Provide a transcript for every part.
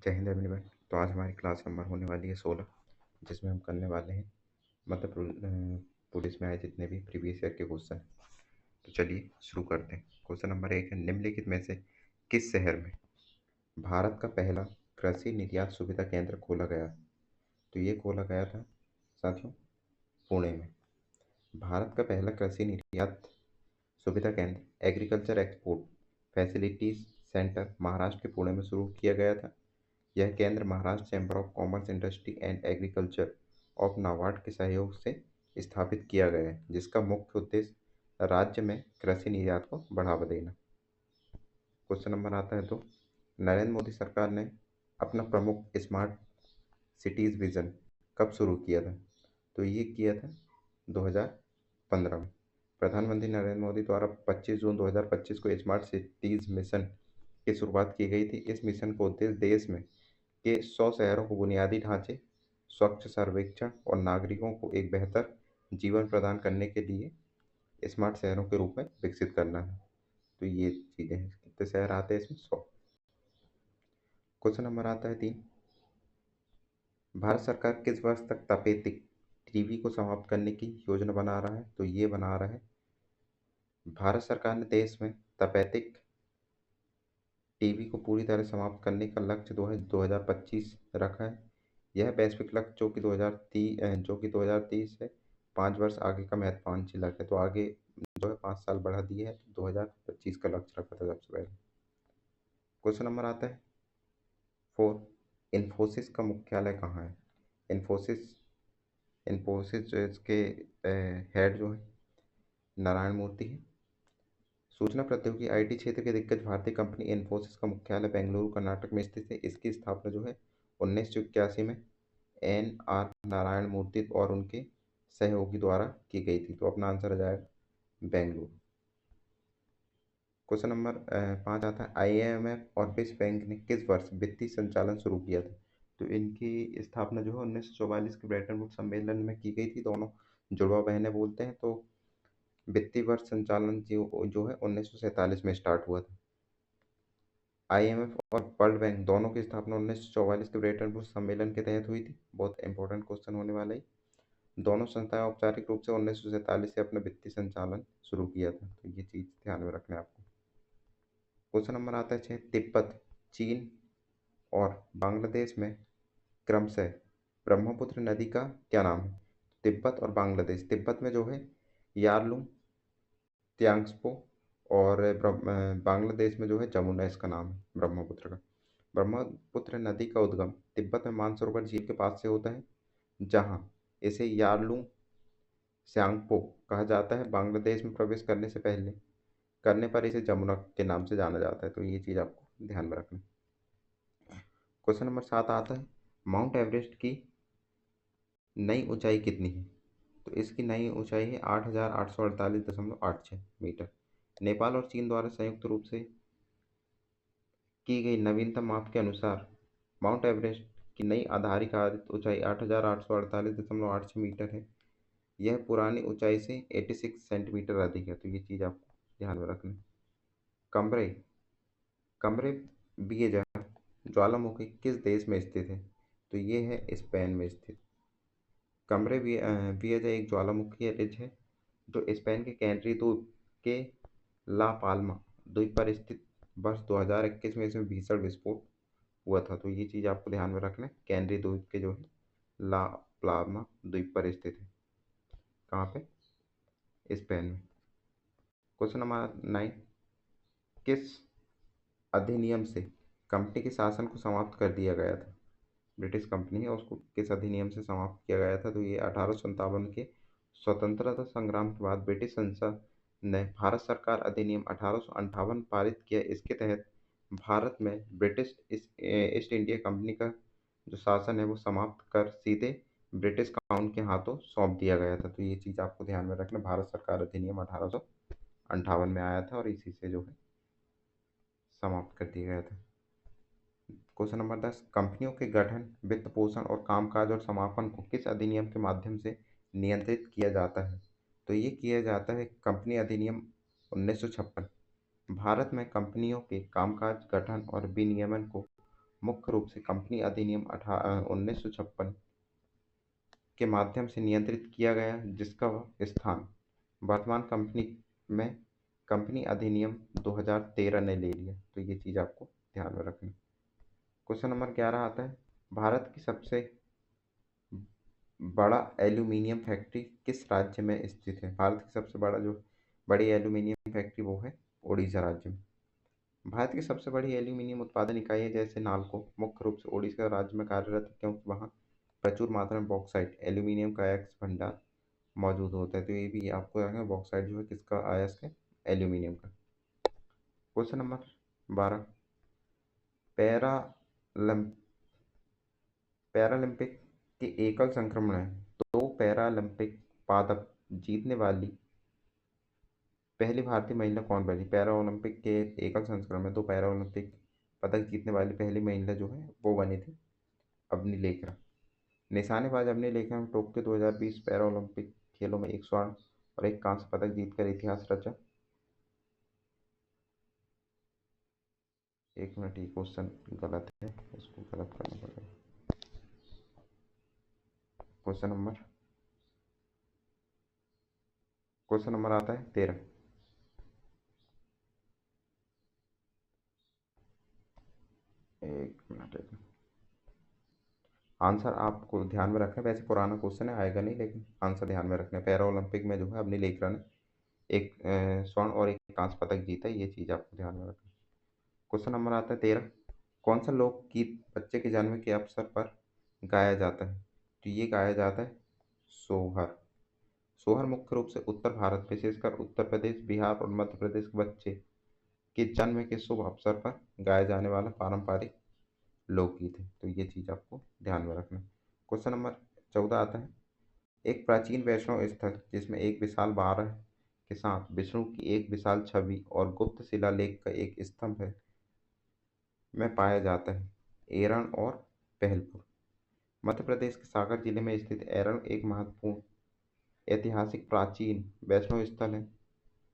जय हिंद एवरीवन। तो आज हमारी क्लास नंबर होने वाली है 16, जिसमें हम करने वाले हैं पुलिस में आए जितने भी प्रीवियस ईयर के क्वेश्चन। तो चलिए शुरू करते हैं। क्वेश्चन नंबर 1 है, निम्नलिखित में से किस शहर में भारत का पहला कृषि निर्यात सुविधा केंद्र खोला गया? तो ये खोला गया था साथियों पुणे में। भारत का पहला कृषि निर्यात सुविधा केंद्र agriculture export facilities centre Maharashtra के पुणे में शुरू किया गया था। यह केंद्र Maharashtra chamber of commerce industry and agriculture of NABARD के सहयोग से स्थापित किया गया है, जिसका मुख्य उद्देश्य राज्य में कृषि निर्यात को बढ़ावा देना। क्वेश्चन नंबर आता है, तो नरेंद्र मोदी सरकार ने अपना प्रमुख स्मार्ट सिटीज विजन कब शुरू किया था? तो ये किया था 2015 में। प्रधानमंत्री नरेंद्र मोदी द्वारा 25 जून 2025 को स्मार्ट सिटीज मिशन की शुरुआत की गई थी। इस मिशन का उद्देश्य देश में के 100 शहरों को बुनियादी ढांचे, स्वच्छ सर्वेक्षण और नागरिकों को एक बेहतर जीवन प्रदान करने के लिए स्मार्ट शहरों के रूप में विकसित करना है। तो ये चीज़ें हैं। कितने शहर आते हैं इसमें? 100। क्वेश्चन नंबर आता है 3, भारत सरकार किस वर्ष तक तपेदिक टीबी को समाप्त करने की योजना बना रहा है? तो ये बना रहा है, भारत सरकार ने देश में तपेदिक टीबी को पूरी तरह समाप्त करने का लक्ष्य 2025 रखा है। यह वैश्विक लक्ष्य जो कि 2030 है, 5 वर्ष आगे का महत्वाकांक्षी लक्ष्य है। तो आगे जो है 5 साल बढ़ा दिए है, तो 2025 का लक्ष्य रखा था सबसे पहले। क्वेश्चन नंबर आता है 4, इन्फोसिस का मुख्यालय कहाँ है? इन्फोसिस इन्फोसिस जो है इसके हेड जो है नारायण मूर्ति है। सूचना प्रौद्योगिकी आईटी क्षेत्र की दिग्गज भारतीय कंपनी इन्फोसिस का मुख्यालय बेंगलुरु कर्नाटक में स्थित है। इसकी स्थापना जो है 1981 में एन आर नारायण मूर्ति और उनके सहयोगी द्वारा की गई थी। तो अपना आंसर आ जाएगा बेंगलुरु। क्वेश्चन नंबर 5 आता है, आईएमएफ और विश्व बैंक ने किस वर्ष वित्तीय संचालन शुरू किया था? तो इनकी स्थापना जो है 1944 के ब्रेटन वुड्स सम्मेलन में की गई थी। दोनों जुड़वा बहनें बोलते हैं। तो वित्तीय वर्ष संचालन जो है 1947 में स्टार्ट हुआ था। आईएमएफ और वर्ल्ड बैंक दोनों की स्थापना 1944 के ब्रेटन वुड्स सम्मेलन के तहत हुई थी। बहुत इंपॉर्टेंट क्वेश्चन होने वाला है। दोनों संस्थाएं औपचारिक रूप से 1947 से अपना वित्तीय संचालन शुरू किया था। तो ये चीज ध्यान में रखना है आपको। क्वेश्चन नंबर आता है 6, तिब्बत, चीन और बांग्लादेश में क्रमशः ब्रह्मपुत्र नदी का क्या नाम है? तिब्बत और बांग्लादेश, तिब्बत में जो है यारलुंग त्यांग्सपो और बांग्लादेश में जो है जमुना इसका नाम है ब्रह्मपुत्र का। ब्रह्मपुत्र नदी का उद्गम तिब्बत में मानसरोवर झील के पास से होता है, जहां इसे यारलुंग स्यांगपो कहा जाता है। बांग्लादेश में प्रवेश करने पर इसे जमुना के नाम से जाना जाता है। तो ये चीज़ आपको ध्यान में रखना। क्वेश्चन नंबर 7 आता है, माउंट एवरेस्ट की नई ऊंचाई कितनी है? तो इसकी नई ऊंचाई है 8,848.86 मीटर। नेपाल और चीन द्वारा संयुक्त रूप से की गई नवीनतम माप के अनुसार माउंट एवरेस्ट की नई आधारिक ऊंचाई 8,848.86 मीटर है। यह पुरानी ऊंचाई से 86 सेंटीमीटर अधिक है। तो ये चीज़ आपको ध्यान में रखना है। कमरे कमरे बिएजा ज्वालामुखी किस देश में स्थित है? तो ये है स्पेन में स्थित। कमरे बिएजा एक ज्वालामुखी रिज है जो स्पेन के कैनरी द्वीप के ला पाल्मा द्वीप पर स्थित। वर्ष 2021 में इसमें भीषण विस्फोट हुआ था। तो ये चीज़ आपको ध्यान में रखना है। कैनरी द्वीप के जो है ला पाल्मा द्वीप पर स्थित है। कहाँ पे? स्पेन में। क्वेश्चन नंबर 9, किस अधिनियम से कंपनी के शासन को समाप्त कर दिया गया था? ब्रिटिश कंपनी है, उसको किस अधिनियम से समाप्त किया गया था? तो ये 1857 के स्वतंत्रता संग्राम के बाद ब्रिटिश संसद ने भारत सरकार अधिनियम 1858 पारित किया। इसके तहत भारत में ब्रिटिश ईस्ट इंडिया कंपनी का जो शासन है वो समाप्त कर सीधे ब्रिटिश काउंसिल के हाथों सौंप दिया गया था। तो ये चीज़ आपको ध्यान में रखना। भारत सरकार अधिनियम 1858 में आया था और इसी से जो है समाप्त कर दिया गया था। क्वेश्चन नंबर 10, कंपनियों के गठन, वित्त पोषण और कामकाज और समापन को किस अधिनियम के माध्यम से नियंत्रित किया जाता है? तो ये किया जाता है कंपनी अधिनियम 1956। भारत में कंपनियों के कामकाज, गठन और विनियमन को मुख्य रूप से कंपनी अधिनियम 1956 के माध्यम से नियंत्रित किया गया, जिसका स्थान वर्तमान कंपनी में कंपनी अधिनियम 2013 ने ले लिया। तो ये चीज़ आपको ध्यान में रखनी। क्वेश्चन नंबर 11 आता है, भारत की सबसे बड़ा एल्यूमीनियम फैक्ट्री किस राज्य में स्थित है? भारत की सबसे बड़ी एल्यूमीनियम फैक्ट्री वो है उड़ीसा राज्य में। भारत की सबसे बड़ी एल्यूमीनियम उत्पादन इकाई जैसे नालको मुख्य रूप से उड़ीसा राज्य में कार्यरत है, क्योंकि वहाँ प्रचुर मात्रा में बॉक्साइट एल्यूमीनियम का अयस्क भंडार मौजूद होता है। तो ये भी आपको रखना है, बॉक्साइट जो है किसका अयस्क है? एल्यूमीनियम का। क्वेश्चन नंबर 12, पैरालम पैरालंपिक के एकल संक्रमण में 2 पैरालंपिक पदक जीतने वाली पहली भारतीय महिला कौन बनी? पैरा ओलंपिक के एकल संस्करण में 2 पैरालंपिक पदक जीतने वाली पहली महिला जो है वो बनी थी अवनी लेखरा। निशानेबाज अवनी लेखरा ने टोक्यो 2020 पैरा ओलंपिक खेलों में 1 स्वर्ण और 1 कांस्य पदक जीतकर इतिहास रचा। एक मिनट, ये क्वेश्चन गलत है, इसको गलत करना पड़ेगा। क्वेश्चन नंबर आता है 13। एक मिनट। आंसर आपको ध्यान में रखना है, वैसे पुराना क्वेश्चन है, आएगा नहीं, लेकिन आंसर ध्यान में रखना है। पैरा ओलंपिक में जो है अवनी लेखरा ने 1 स्वर्ण और 1 कांस्य पदक जीता है, ये चीज़ आपको ध्यान में रखना है। क्वेश्चन नंबर आता है 13, कौन सा लोकगीत बच्चे के जन्म के अवसर पर गाया जाता है? तो ये गाया जाता है सोहर। सोहर मुख्य रूप से उत्तर भारत, विशेषकर उत्तर प्रदेश, बिहार और मध्य प्रदेश के बच्चे के जन्म के शुभ अवसर पर गाया जाने वाला पारंपरिक लोकगीत है। तो ये चीज़ आपको ध्यान में रखना है। क्वेश्चन नंबर 14 आता है, एक प्राचीन वैष्णव स्थल जिसमें एक विशाल बारह के साथ विष्णु की एक विशाल छवि और गुप्त शिलालेख का एक स्तंभ है में पाया जाता है एरण और पहलपुर। मध्य प्रदेश के सागर जिले में स्थित एरण एक महत्वपूर्ण ऐतिहासिक प्राचीन वैष्णव स्थल है।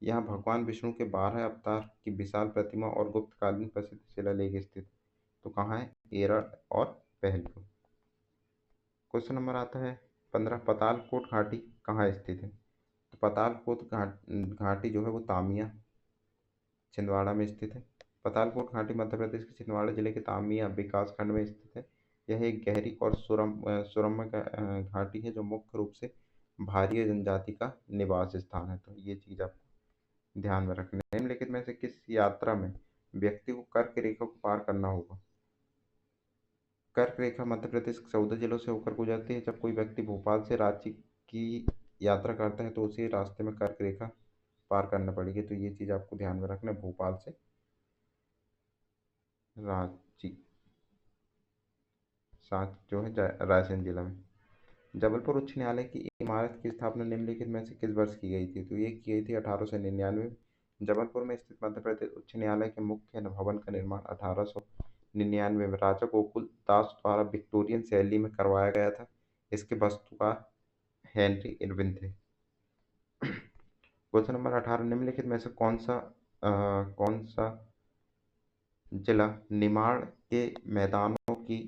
यहाँ भगवान विष्णु के 12 अवतार की विशाल प्रतिमा और गुप्तकालीन प्रसिद्ध शिलालेख स्थित। तो कहाँ है? एरण और पहलपुर। क्वेश्चन नंबर आता है 15, पतालकोट घाटी कहाँ स्थित है? तो पतालकोट घाटी जो है वो तामिया छिंदवाड़ा में स्थित है। पतालकोट घाटी मध्य प्रदेश के छिंदवाड़ा जिले के तामिया विकास खंड में स्थित है। यह एक गहरी और सुरम्य घाटी है जो मुख्य रूप से भारी जनजाति का निवास स्थान है। तो ये चीज़ आपको ध्यान में रखनी है। निम्नलिखित में से किस यात्रा में व्यक्ति को कर्क रेखा को पार करना होगा? कर्क रेखा मध्य प्रदेश के 14 जिलों से होकर गुजरती है। जब कोई व्यक्ति भोपाल से रांची की यात्रा करता है तो उसे रास्ते में कर्क रेखा पार करना पड़ेगी। तो ये चीज़ आपको ध्यान में रखना है, भोपाल से रांची, साथ जो है रायसेन जिला में। जबलपुर उच्च न्यायालय की इमारत की स्थापना निम्नलिखित में से किस वर्ष की गई थी? तो ये की गई थी 1899। जबलपुर में स्थित मध्य प्रदेश उच्च न्यायालय के मुख्य भवन का निर्माण 1899 में राजा गोकुल दास द्वारा विक्टोरियन शैली में करवाया गया था। इसके वास्तुकार हेनरी इरविन थे। क्वेश्चन नंबर 18, निम्नलिखित में से कौन सा जिला निमाड़ के मैदानों की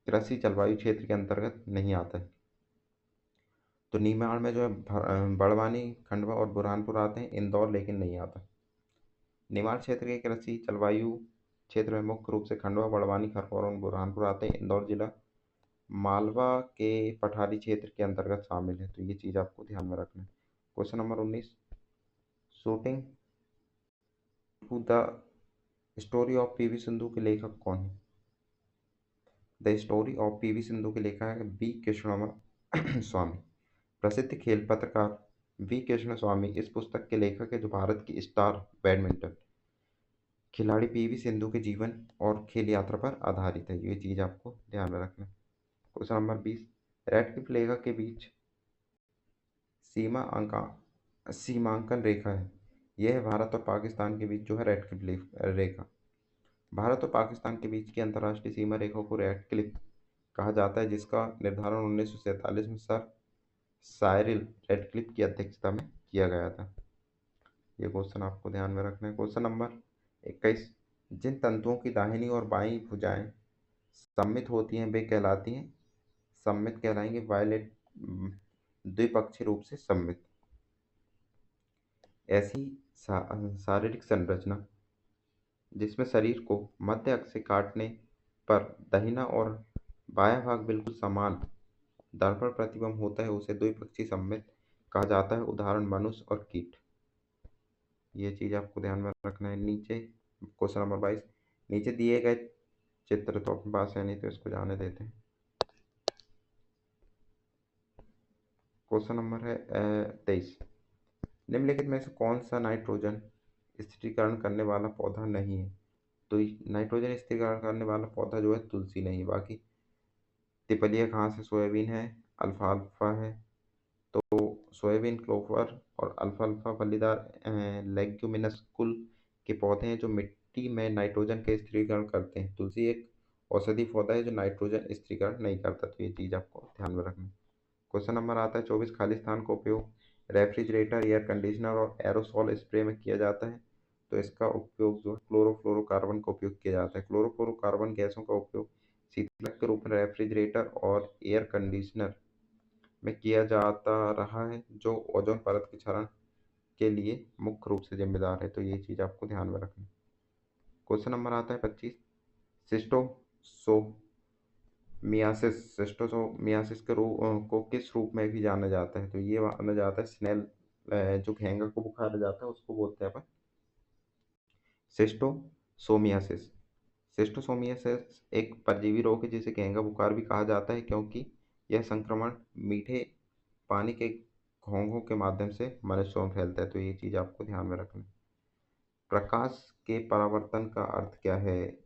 कृषि जलवायु क्षेत्र के अंतर्गत नहीं आता है? तो निमाड़ में जो है बड़वानी, खंडवा और बुरहानपुर आते हैं, इंदौर लेकिन नहीं आता। निमाड़ क्षेत्र के कृषि जलवायु क्षेत्र में मुख्य रूप से खंडवा, बड़वानी, खरगोन और बुरहानपुर आते हैं। इंदौर जिला मालवा के पठारी क्षेत्र के अंतर्गत शामिल है। तो ये चीज़ आपको ध्यान में रखना है। Question number 19, shooting to the story of PV Sindhu के लेखक कौन है? The story of PV Sindhu के लेखक है बी कृष्णा स्वामी। प्रसिद्ध खेल पत्रकार वी कृष्ण स्वामी इस पुस्तक के लेखक है, जो भारत की स्टार बैडमिंटन खिलाड़ी पीवी सिंधु के जीवन और खेल यात्रा पर आधारित है। ये चीज़ आपको ध्यान में रखना है। क्वेश्चन नंबर 20, रेडक्लिफ लेखक के बीच सीमांकन रेखा है। यह है भारत और पाकिस्तान के बीच जो है रेडक्लिफ रेखा। भारत और पाकिस्तान के बीच की अंतर्राष्ट्रीय सीमा रेखा को रेडक्लिफ कहा जाता है, जिसका निर्धारण 1947 में सर साइरिल रेडक्लिफ की अध्यक्षता में किया गया था। ये क्वेश्चन आपको ध्यान में रखना है। क्वेश्चन नंबर 21, जिन तंतुओं की दाहिनी और बाईं भुजाएं सम्मित होती हैं वे कहलाती हैं, सम्मित कहलाएंगे वायलेट, द्विपक्षीय रूप से सम्मित। ऐसी शारीरिक संरचना जिसमें शरीर को मध्य अक्ष से काटने पर दाहिना और बायां भाग बिल्कुल समान दर्पण प्रतिबिंब होता है उसे द्विपक्षीय सम्मित कहा जाता है। उदाहरण मनुष्य और कीट। ये चीज आपको ध्यान में रखना है। नीचे क्वेश्चन नंबर 22, नीचे दिए गए चित्र तो अपने पास है नहीं तो इसको जाने देते हैं। क्वेश्चन नंबर है 23, निम्नलिखित में से कौन सा नाइट्रोजन स्थिरीकरण करने वाला पौधा नहीं है? तो नाइट्रोजन स्थिरीकरण करने वाला पौधा जो है तुलसी नहीं, बाकी तिपलिया घास है, सोयाबीन है, अल्फाल्फा है। तो सोयाबीन क्लोवर और अल्फाल्फा फलीदार लेग्यूमिनस कुल के पौधे हैं जो मिट्टी में नाइट्रोजन का स्थिरीकरण करते हैं। तुलसी एक औषधि पौधा है जो नाइट्रोजन स्थिरीकरण नहीं करता। तो ये चीज आपको ध्यान में रखना है। क्वेश्चन नंबर आता है 24, खाली स्थान का उपयोग रेफ्रिजरेटर, एयर कंडीशनर और एरोसॉल स्प्रे में किया जाता है। तो इसका उपयोग जो है क्लोरोफ्लोरोकार्बन का उपयोग किया जाता है। क्लोरोफ्लोरोकार्बन गैसों का उपयोग शीतलक के रूप में रेफ्रिजरेटर और एयर कंडीशनर में किया जाता रहा है जो ओजोन परत के क्षरण के लिए मुख्य रूप से जिम्मेदार है। तो ये चीज आपको ध्यान में रखना है। क्वेश्चन नंबर आता है 25, सिस्टोसोमियासिस के रूप को किस रूप में भी जाना जाता है? तो ये माना जाता है स्नेल, जो घेंगा को बुखार आ जाता है उसको बोलते हैं अपन सिस्टोसोमियासिस। सिस्टोसोमियासिस एक परजीवी रोग है जिसे घेंगा बुखार भी कहा जाता है क्योंकि यह संक्रमण मीठे पानी के घोंघों के माध्यम से मनुष्यों में फैलता है। तो ये चीज आपको ध्यान में रखना है। प्रकाश के परावर्तन का अर्थ क्या है?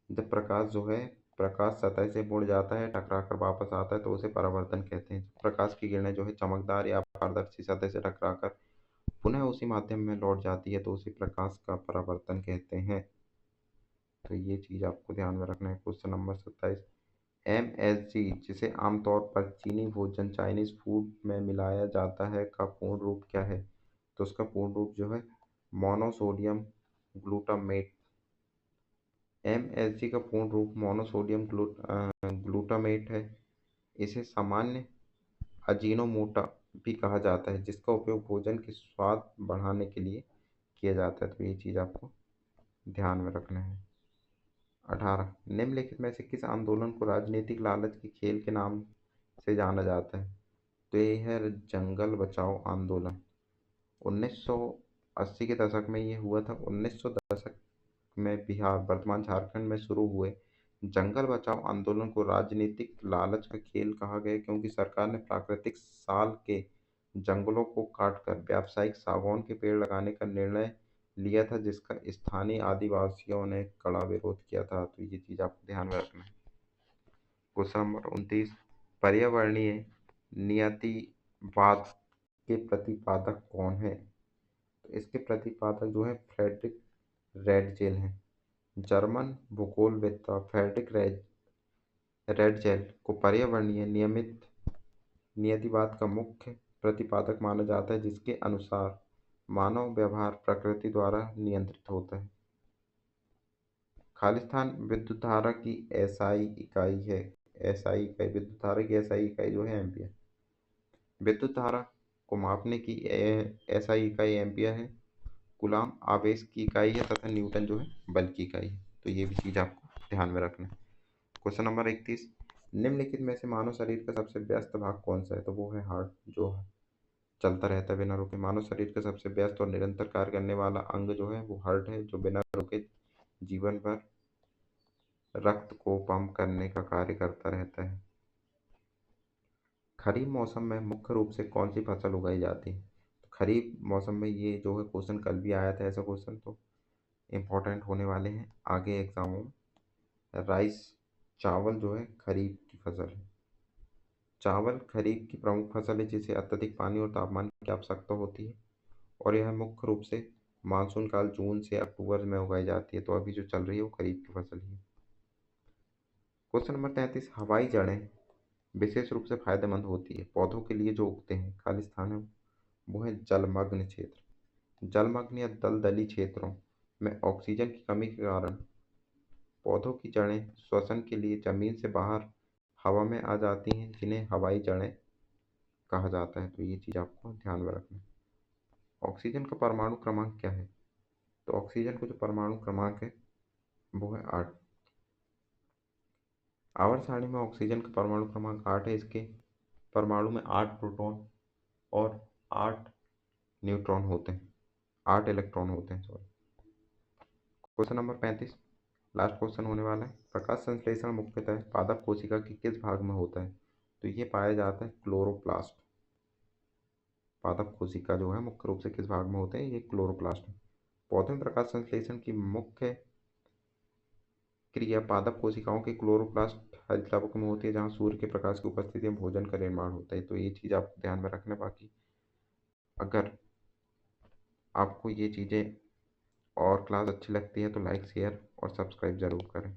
जब प्रकाश जो है, प्रकाश सतह से मुड़ जाता है, टकरा कर वापस आता है तो उसे परावर्तन कहते हैं। प्रकाश की किरणें जो है चमकदार या पारदर्शी सतह से टकराकर पुनः उसी माध्यम में लौट जाती है तो उसे प्रकाश का परावर्तन कहते हैं। तो ये चीज आपको ध्यान में रखना है। क्वेश्चन नंबर 27, MSG जिसे आमतौर पर चीनी भोजन चाइनीज फूड में मिलाया जाता है का पूर्ण रूप क्या है? तो उसका पूर्ण रूप जो है मोनोसोडियम ग्लूटामेट। MSG का पूर्ण रूप मोनोसोडियम ग्लूटामेट है। इसे सामान्य अजीनोमोटो भी कहा जाता है जिसका उपयोग भोजन के स्वाद बढ़ाने के लिए किया जाता है। तो ये चीज आपको ध्यान में रखना है। 18, निम्नलिखित में से किस आंदोलन को राजनीतिक लालच के खेल के नाम से जाना जाता है? तो ये है जंगल बचाओ आंदोलन। 1980 के दशक में ये हुआ था। 1900 दशक में बिहार वर्तमान झारखंड में शुरू हुए जंगल बचाओ आंदोलन को राजनीतिक लालच का खेल कहा गया क्योंकि सरकार ने प्राकृतिक साल के जंगलों को काटकर व्यावसायिक सागौन के पेड़ लगाने का निर्णय लिया था जिसका स्थानीय आदिवासियों ने कड़ा विरोध किया था। तो ये चीज आपको ध्यान में रखना है। क्वेश्चन नंबर 29, पर्यावरणीय नियतिवाद के प्रतिपादक कौन है? तो इसके प्रतिपादक जो है फ्रेडरिक रेडजेल हैं। जर्मन भूगोलवेत्ता फ्रेडरिक रेडजेल को पर्यावरणीय नियतिवाद का मुख्य प्रतिपादक माना जाता है जिसके अनुसार मानव व्यवहार प्रकृति द्वारा नियंत्रित होता है। खालिस्तान विद्युत धारा की एसआई इकाई है। एसआई इकाई विद्युत धारा की एसआई इकाई जो है एम्पियर। विद्युत धारा को मापने की एसआई इकाई एम्पियर है। कूलाम आवेश की इकाई है तथा न्यूटन जो है बल की इकाई है। तो ये भी चीज आपको ध्यान में रखना है। क्वेश्चन नंबर 31, निम्नलिखित में से मानव शरीर का सबसे व्यस्त भाग कौन सा है? तो वो है हार्ट, जो चलता रहता है बिना रुके। मानव शरीर का सबसे व्यस्त और निरंतर कार्य करने वाला अंग जो है वो हार्ट है जो बिना रुके जीवन भर रक्त को पंप करने का कार्य करता रहता है। खरीफ मौसम में मुख्य रूप से कौन सी फसल उगाई जाती है? तो खरीफ मौसम में ये जो है क्वेश्चन कल भी आया था ऐसा क्वेश्चन, तो इम्पोर्टेंट होने वाले हैं आगे एग्जामों में। राइस, चावल जो है खरीफ की फसल है। चावल खरीफ की प्रमुख फसल है जिसे अत्यधिक पानी और तापमान की आवश्यकता होती है और यह मुख्य रूप से मानसून काल जून से अक्टूबर में उगाई जाती है। तो अभी जो चल रही है वो खरीफ की फसल ही है। क्वेश्चन नंबर 33, हवाई जड़ें विशेष रूप से फायदेमंद होती है पौधों के लिए जो उगते हैं। खाली स्थान है वो है जलमग्न क्षेत्र। जलमग्न या दलदली क्षेत्रों में ऑक्सीजन की कमी के कारण पौधों की जड़ें श्वसन के लिए जमीन से बाहर हवा में आ जाती हैं, जिन्हें हवाई जड़ें कहा जाता है। तो ये चीज़ आपको ध्यान में रखना है। ऑक्सीजन का परमाणु क्रमांक क्या है? तो ऑक्सीजन का जो परमाणु क्रमांक है वो है 8। आवर्त सारणी में ऑक्सीजन का परमाणु क्रमांक 8 है। इसके परमाणु में 8 प्रोटॉन और 8 न्यूट्रॉन होते हैं, 8 इलेक्ट्रॉन होते हैं, sorry. Question number 35 last question होने वाला है। प्रकाश संश्लेषण मुख्यतः पादप कोशिका के किस भाग में होता है? तो ये पाया जाता है क्लोरोप्लास्ट। पादप कोशिका जो है मुख्य रूप से किस भाग में होते हैं? ये क्लोरोप्लास्ट है। पौधों में प्रकाश संश्लेषण की मुख्य क्रिया पादप कोशिकाओं के क्लोरोप्लास्ट हरितकवक में होती है, जहाँ सूर्य के प्रकाश की उपस्थिति में भोजन का निर्माण होता है। तो ये चीज़ आपको ध्यान में रखना। बाकी अगर आपको ये चीज़ें और क्लास अच्छी लगती है तो लाइक शेयर और सब्सक्राइब ज़रूर करें।